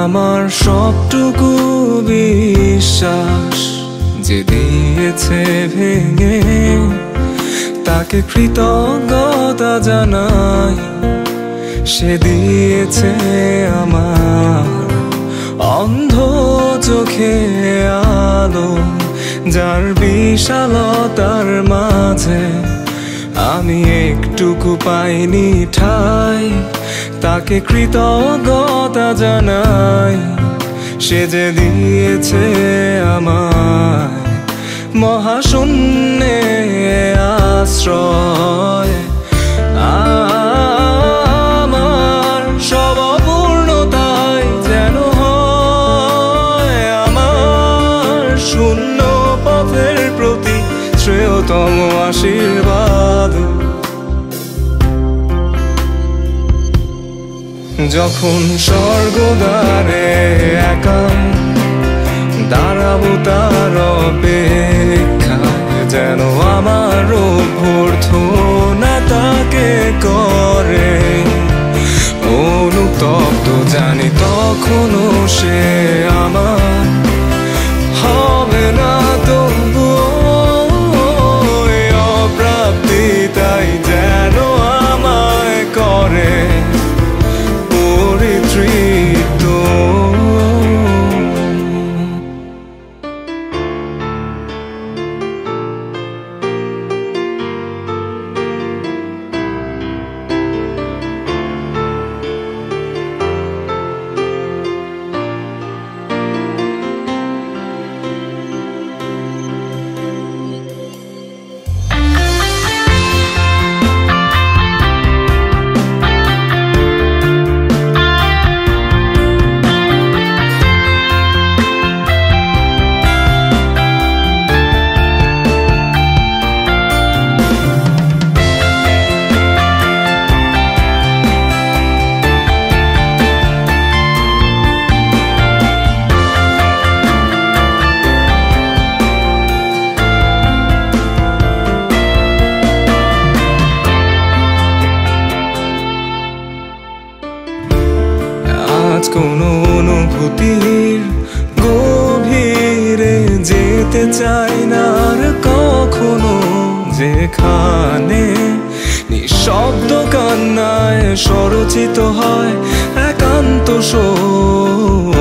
আমার সবটুকু বিশ্বাস যে দিয়েছে ভেঙে, তাকে কৃতজ্ঞতা জানাই। সে দিয়েছে আমার অন্ধ চোখে আলো, যার বিশালতার মাঝে আমি একটুকু পাইনি ঠাই। তাকে কৃতজ্ঞতা জানাই, সে যে দিয়েছে আমায় মহাশূন্যে আশ্রয়। আমার সব অপূর্ণতায় যেন হয় আমার শূন্য পথের প্রতি শ্রেয়তম আশীর্বাদ। যখন স্বর্গদ্বারে একা দাঁড়াবো তার অপেক্ষায়, যেন আমার অভ্যর্থনা তাকে করে অনুতপ্ত। জানি তখনও সে আমার হবে না তবুও অপ্রাপ্তি, তাই যেন আমায় করে পরিতৃপ্ত। কোনো অনুভূতির গভীরে যেতে চাই না আর কখনো, যেখানে নিঃশব্দ কান্নায় স্বরচিত হয় একান্ত শোক।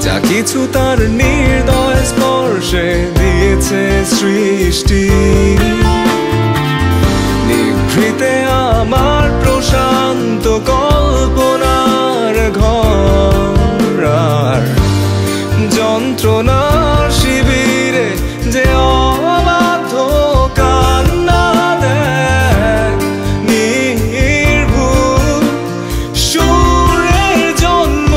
যা কিছু তার নির্দয় স্পর্শে দিয়েছে সৃষ্টি, নিভৃতে আমার প্রশান্ত কল্পনার ঘর। আর যন্ত্রণার শিবিরে যে অবাধ্য কান্না দেয় নির্ভুল সুরের জন্ম,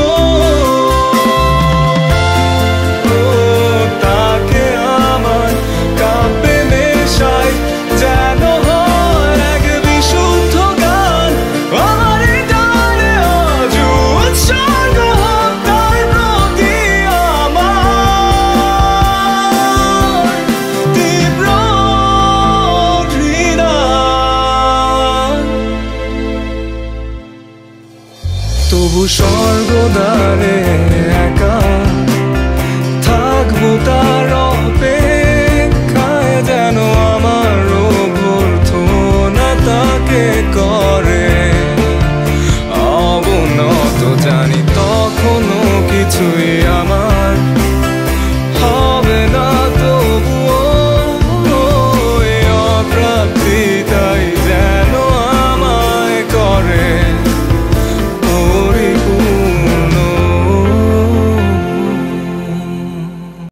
তাকে আমার কাব্যে মেশাই যেন তবু স্বর্গদ্বারে একা থাকবো তার অপেক্ষায়, যেন আমার অভ্যর্থনা তাকে